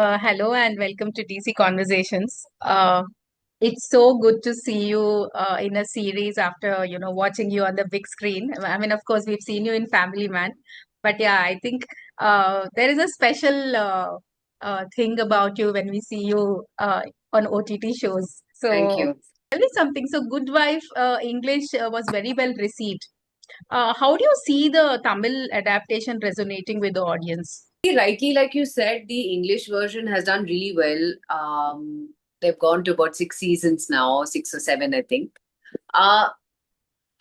Hello and welcome to DC Conversations. It's so good to see you in a series after, watching you on the big screen. I mean, of course, we've seen you in Family Man, but yeah, I think there is a special thing about you when we see you on OTT shows. Thank So you. tell me something. So Good Wife English was very well received. How do you see the Tamil adaptation resonating with the audience? Rightly, like you said, the English version has done really well. They've gone to about 6 seasons now, 6 or 7, I think. Uh,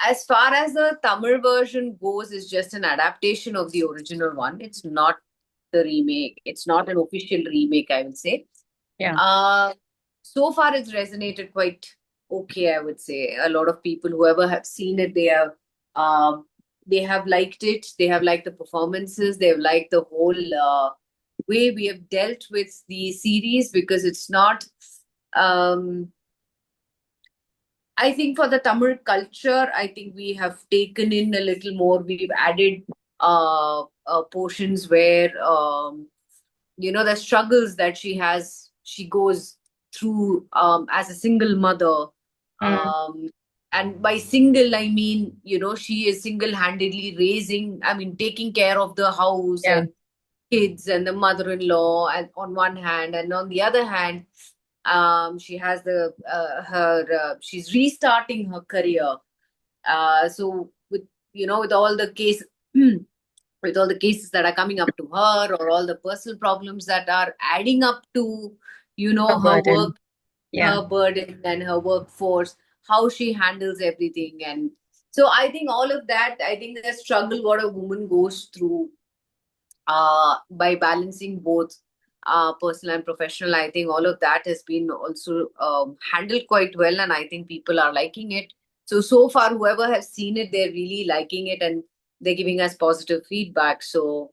as far as the Tamil version goes, it's just an adaptation of the original one. It's not the remake. It's not an official remake, I would say. Yeah. Uh, so far, it's resonated quite okay, I would say. A lot of people, whoever have seen it, um, they have liked it. They have liked the performances. They have liked the whole way we have dealt with the series because it's not. Um, I think for the Tamil culture, I think we have taken in a little more. We've added portions where the struggles that she goes through as a single mother. Mm, um and by single I mean, she is single-handedly taking care of the house yeah. and kids and the mother-in-law, and on one hand, and on the other hand, she has the her she's restarting her career. So with with all the case with all the cases that are coming up to her, or all the personal problems that are adding up to A her burden. work, Yeah. her burden and her workforce, how she handles everything. And so I think all of that, I think the struggle what a woman goes through by balancing both personal and professional, I think all of that has been also handled quite well, and I think people are liking it. So far, whoever has seen it, they're really liking it, and they're giving us positive feedback. So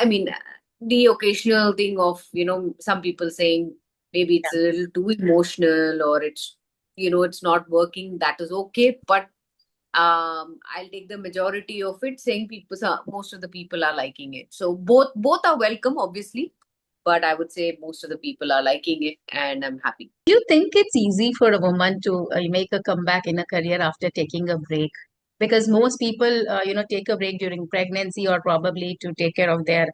I mean, the occasional thing of, some people saying maybe it's a little too emotional, or it's not working. That is okay. But I'll take the majority of it saying most of the people are liking it. So both are welcome, obviously. But I would say most of the people are liking it, and I'm happy. Do you think it's easy for a woman to make a comeback in a career after taking a break? Because most people, take a break during pregnancy or probably to take care of their,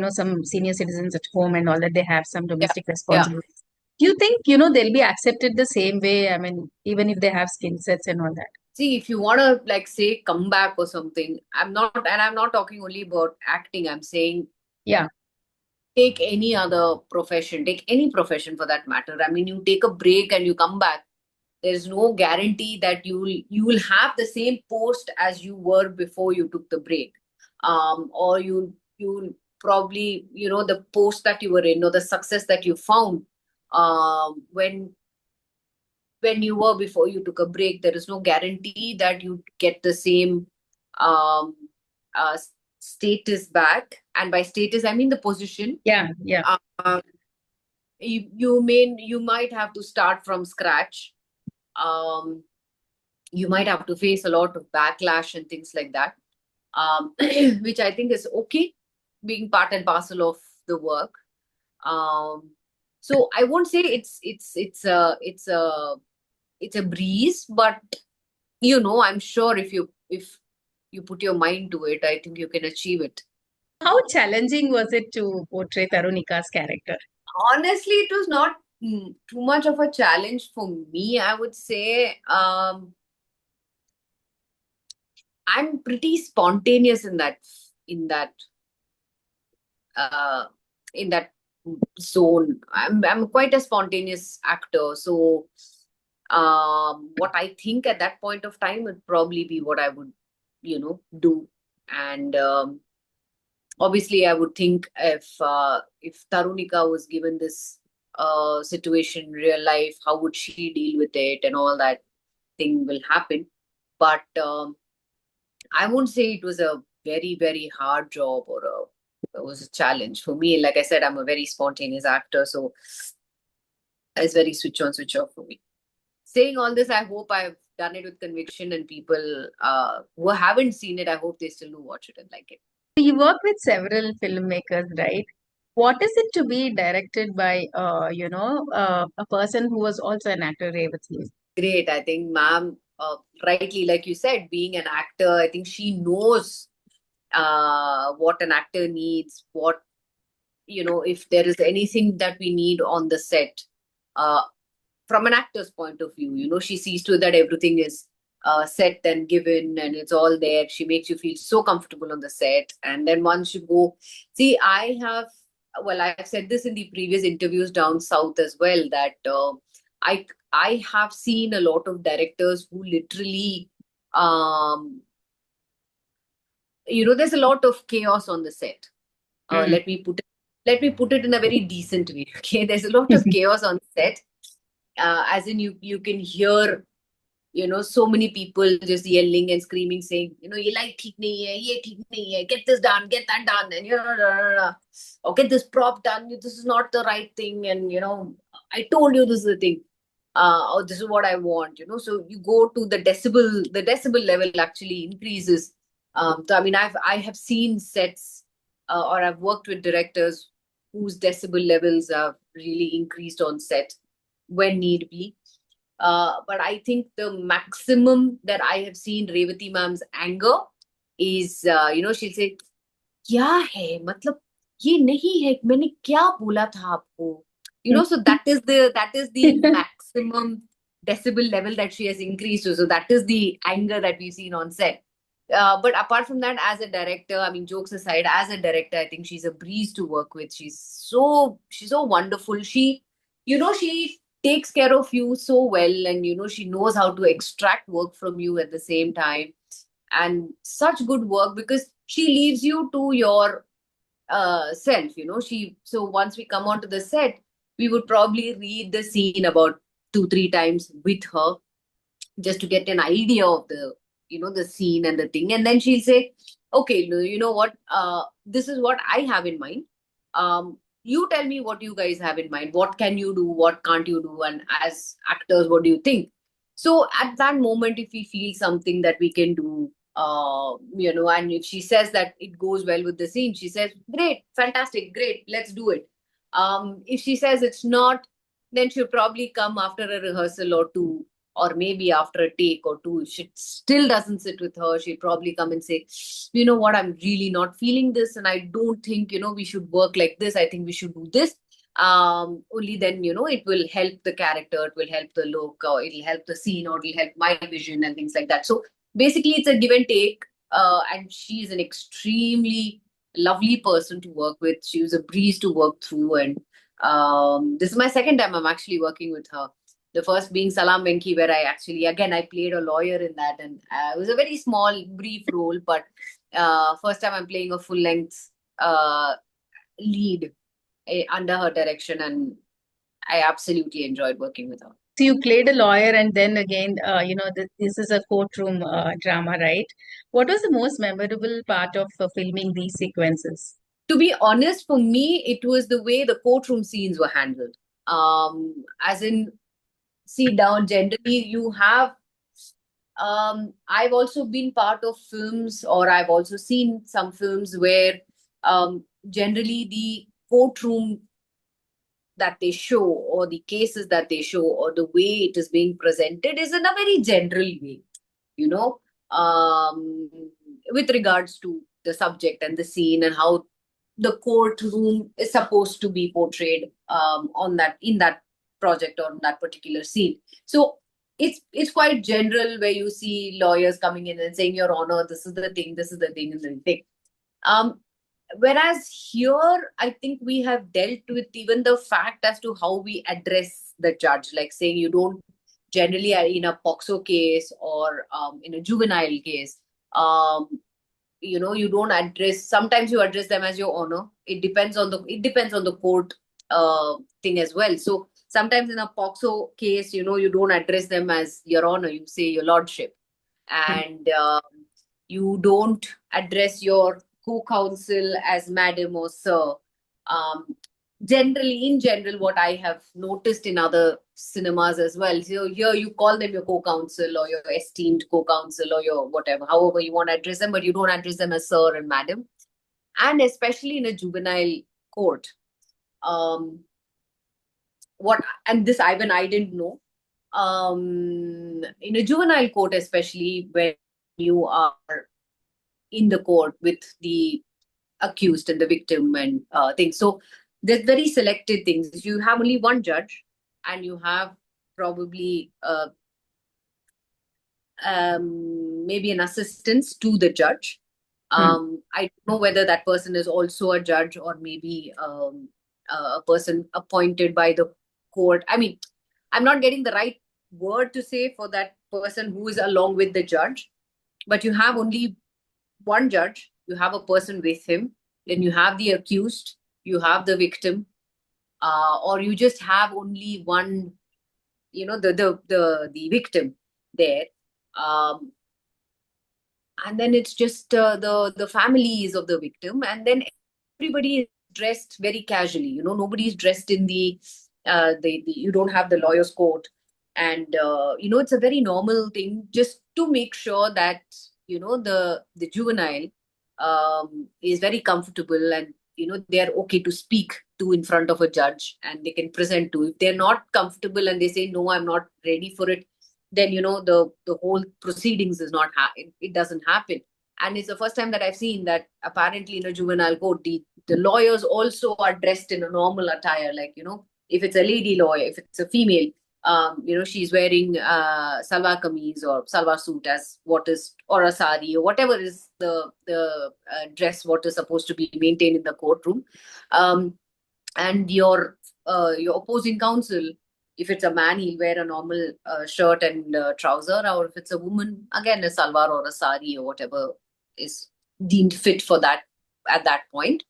some senior citizens at home and all that. They have some Yeah. domestic Yeah. responsibilities. Do you think, they'll be accepted the same way? I mean, even if they have skill sets and all that. See, if you want to, like, say, come back or something, I'm not talking only about acting. I'm saying Yeah. take any other profession, take any profession for that matter. I mean, you take a break and you come back. There's no guarantee that you will have the same post as you were before you took the break. Or you'll probably, the post that you were in, or the success that you found when you were before you took a break. There is no guarantee that you get the same um uh, status back. And by status, I mean the position. Yeah. Yeah. uh, you might have to start from scratch. um you might have to face a lot of backlash and things like that, which I think is okay, being part and parcel of the work. um so I won't say it's a breeze, but I'm sure if you put your mind to it, I think you can achieve it. How challenging was it to portray Tarunika's character? Honestly, it was not too much of a challenge for me, I would say. I'm pretty spontaneous in that uh in that zone. I'm quite a spontaneous actor. So what I think at that point of time would probably be what I would do. And obviously, I would think if Tarunika was given this situation in real life, how would she deal with it, and all that thing will happen. But I won't say it was a very, very hard job, or it was a challenge for me. Like I said, I'm a very spontaneous actor, so it's very switch on, switch off for me. Saying all this, I hope I've done it with conviction, and people who haven't seen it, I hope they still do watch it and like it. You work with several filmmakers, right? What is it to be directed by, a person who was also an actor, Revathi? Great. I think, ma'am, rightly, like you said, being an actor, I think she knows what an actor needs, what, if there is anything that we need on the set. Uh, from an actor's point of view, she sees to it that everything is set and given and it's all there. She makes you feel so comfortable on the set. And then once you go, see, I've said this in the previous interviews down south as well, that I have seen a lot of directors who literally, um, there's a lot of chaos on the set. Uh, Mm. let me put it, let me put it in a very decent way. Okay, there's a lot of chaos on set, as in you can hear, so many people just yelling and screaming, saying, ye like theek nahi hai, ye theek nahi hai, get this done, get that done, and or get this prop done, this is not the right thing, and I told you this is the thing, or this is what I want, so you go to the decibel level actually increases. So I mean, I have seen sets, or I've worked with directors whose decibel levels have really increased on set when need be. But I think the maximum that I have seen Revathi ma'am's anger is, she'll say, क्या है मतलब, ये नहीं है, मैंने क्या बोला था आपको, so that is the maximum decibel level that she has increased to. So that is the anger that we've seen on set. But apart from that, as a director, I mean, jokes aside, as a director, I think she's a breeze to work with. She's so wonderful. She takes care of you so well, and she knows how to extract work from you at the same time, and such good work, because she leaves you to your self. So once we come onto the set, we would probably read the scene about 2 3 times with her, just to get an idea of the scene and the thing, and then she'll say, okay, no, you know what, this is what I have in mind. You tell me what you guys have in mind, what can you do, what can't you do, and as actors, what do you think? So at that moment, if we feel something that we can do, and if she says that it goes well with the scene, she says, great, fantastic, great, let's do it. If she says it's not, then she'll probably come after a rehearsal or two, or maybe after a take or two. If it still doesn't sit with her, she'll probably come and say, you know what, I'm really not feeling this, and I don't think, we should work like this. I think we should do this. Only then, it will help the character, it will help the look, or it'll help the scene, or it'll help my vision and things like that. So basically, it's a give and take. And she is an extremely lovely person to work with. She was a breeze to work through, and this is my second time I'm actually working with her. The first being Salam Venki, where I played a lawyer in that, and it was a very small, brief role. But first time I'm playing a full length lead under her direction, and I absolutely enjoyed working with her. So you played a lawyer, and then again, this is a courtroom drama, right? What was the most memorable part of filming these sequences? To be honest, for me, it was the way the courtroom scenes were handled. As in, see, down generally, you have. I've also been part of films, or I've also seen some films where, generally, the courtroom that they show, or the cases that they show, or the way it is being presented is in a very general way, you know, um, with regards to the subject and the scene, and how the courtroom is supposed to be portrayed, on that in that project or in that particular scene. So it's quite general, where you see lawyers coming in and saying, Your Honor, this is the thing, this is the thing, and the thing. Um, Whereas here, I think we have dealt with even the fact as to how we address the judge, like saying you don't generally, in a POXO case, or in a juvenile case, um, you don't address. Sometimes you address them as Your Honor. It depends on the court thing as well. So sometimes in a POXO case, you don't address them as Your Honor. You say Your Lordship, and you don't address your co-counsel as madam or sir. Um, in general, what I have noticed in other cinemas as well, so here you call them your co-counsel, or your esteemed co-counsel, or your whatever, however you want to address them, but you don't address them as sir and madam. And especially in a juvenile court, um, what, and this even I didn't know. In a juvenile court, especially when you are in the court with the accused and the victim and things. So there's very selected things. You have only one judge, and you have probably maybe an assistant to the judge. Hmm. I don't know whether that person is also a judge, or maybe a person appointed by the court. I mean, I'm not getting the right word to say for that person who is along with the judge, but you have only one judge, you have a person with him, then you have the accused, you have the victim, or you just have only one, the victim there. Um, and then it's just the families of the victim, and then everybody is dressed very casually. Nobody's dressed in the you don't have the lawyer's coat, and it's a very normal thing, just to make sure that the juvenile is very comfortable, and they're okay to speak to in front of a judge, and they can present to. If they're not comfortable and they say no, I'm not ready for it, then the whole proceedings is not it doesn't happen. And it's the first time that I've seen that apparently in a juvenile court, the lawyers also are dressed in a normal attire, like if it's a lady lawyer, if it's a female, she's wearing salwar kameez or salwar suit, as what is, or a sari, or whatever is the dress what is supposed to be maintained in the courtroom. And your opposing counsel, if it's a man, he'll wear a normal shirt and trouser, or if it's a woman, again a salwar or a sari or whatever is deemed fit for that at that point.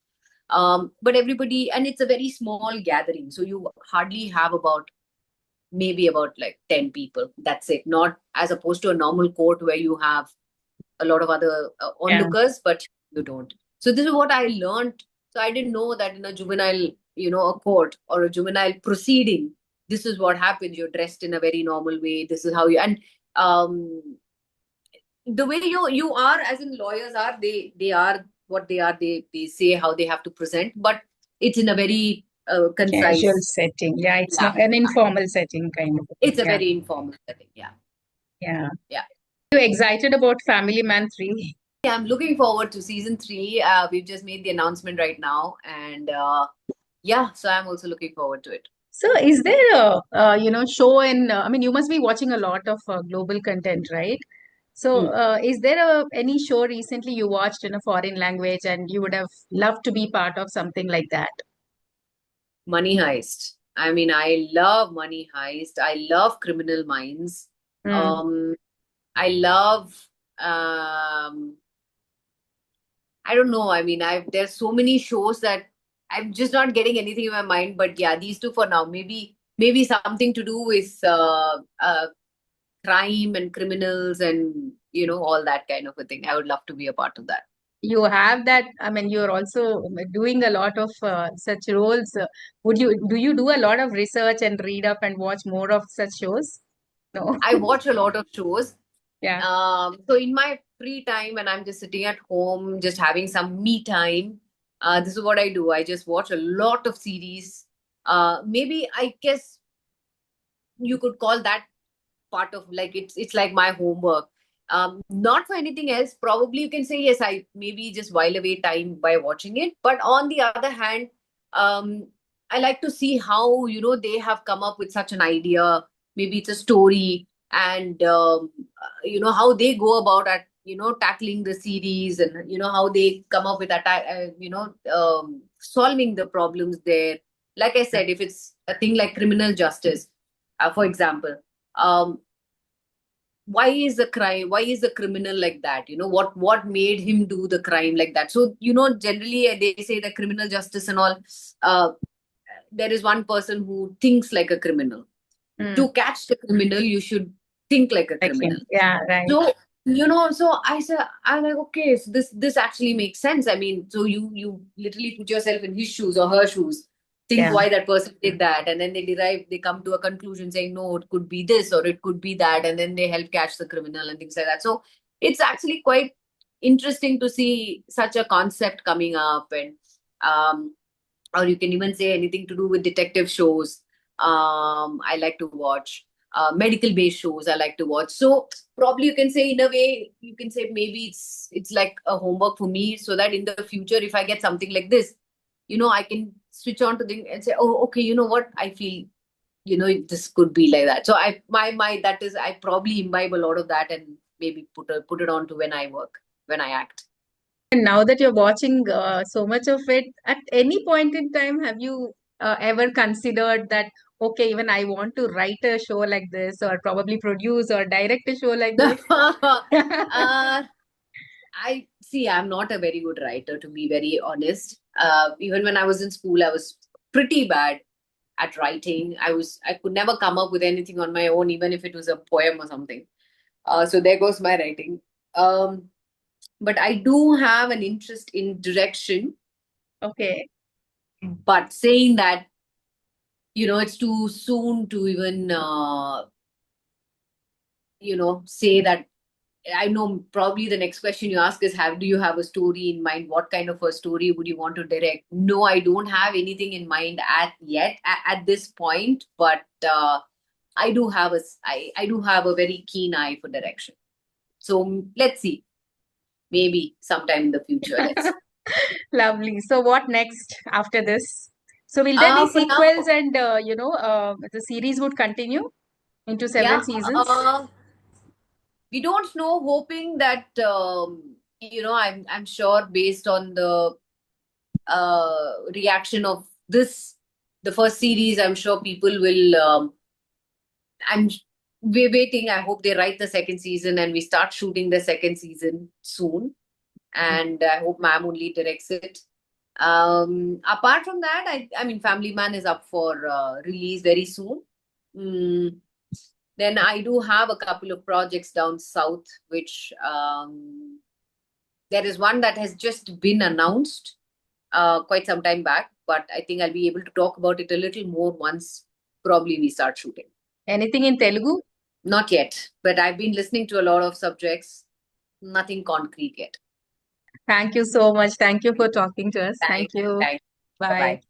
But everybody, and it's a very small gathering, so you hardly have about, maybe about like 10 people, that's it. Not as opposed to a normal court where you have a lot of other Yeah. onlookers, but you don't. So this is what I learned. So I didn't know that in a juvenile, a court or a juvenile proceeding, this is what happens. You're dressed in a very normal way. This is how you, and the way you are, as in lawyers are, they are what they are. They say how they have to present, but it's in a very Casual concise. setting. Yeah, it's Yeah, not an informal setting kind of a thing. it's a Yeah. very informal setting. Yeah, Yeah. yeah. You excited about Family Man 3? Yeah, I'm looking forward to season three. We've just made the announcement right now, and yeah, so I'm also looking forward to it. So is there a, show in, I mean, you must be watching a lot of global content, right? So Hmm. is there any show recently you watched in a foreign language and you would have loved to be part of something like that? Money Heist. I mean, I love Money Heist. I love Criminal Minds. Mm. Um, I love. Um, I don't know. I mean, there's so many shows that I'm just not getting anything in my mind. But yeah, these two for now. Maybe something to do with crime and criminals, and all that kind of a thing. I would love to be a part of that. You have that, I mean, you're also doing a lot of such roles. Do you do a lot of research and read up and watch more of such shows? No. I watch a lot of shows. Yeah. So in my free time, when I'm just sitting at home, just having some me time, this is what I do. I just watch a lot of series. Maybe I guess you could call that part of, like, it's like my homework. Not for anything else. Probably you can say yes, I maybe just while away time by watching it. But on the other hand, um, I like to see how they have come up with such an idea. Maybe it's a story, and how they go about at tackling the series, and how they come up with solving the problems there. Like I said, if it's a thing like criminal justice, for example, um, why is the crime, why is the criminal like that, what made him do the crime like that. So generally they say that criminal justice and all, uh, there is one person who thinks like a criminal. Mm. To catch the criminal, you should think like a Like him. criminal. Yeah, right. So so I said, I'm like, okay, so this actually makes sense. I mean, so you literally put yourself in his shoes or her shoes, think Yeah. why that person did that, and then they come to a conclusion saying, no, it could be this or it could be that, and then they help catch the criminal and things like that. So it's actually quite interesting to see such a concept coming up. And or you can even say anything to do with detective shows. I like to watch medical based shows. I like to watch. So probably you can say, in a way, you can say maybe it's like a homework for me, so that in the future, if I get something like this, I can switch on to things and say, oh, okay, you know what, I feel, this could be like that. So my that is, I probably imbibe a lot of that, and maybe put it on to when I work, when I act. And now that you're watching so much of it, at any point in time, have you ever considered that, okay, even I want to write a show like this, or probably produce or direct a show like this? uh, I see. I'm not a very good writer, to be very honest. Even when I was in school, I was pretty bad at writing. I could never come up with anything on my own, even if it was a poem or something. So there goes my writing. Um, but I do have an interest in direction. Okay. But saying that, it's too soon to even, say that. I know probably the next question you ask is, do you have a story in mind? What kind of a story would you want to direct? No, I don't have anything in mind at this point, but I do have a very keen eye for direction. So let's see. Maybe sometime in the future. Let's see. Lovely. So what next after this? So will there be For now, sequels and the series would continue into several yeah, seasons? we don't know. Hoping that, I'm sure, based on the reaction of the first series, I'm sure people will. I'm we're waiting. I hope they write the second season and we start shooting the second season soon. And I hope Ma'am only directs it. Apart from that, I mean, Family Man is up for release very soon. Mm, then I do have a couple of projects down south, which, there is one that has just been announced quite some time back, but I think I'll be able to talk about it a little more once probably we start shooting. Anything in Telugu? Not yet, but I've been listening to a lot of subjects. Nothing concrete yet. Thank you so much. Thank you for talking to us. Thank Thanks. you. Thanks. Bye Bye. bye.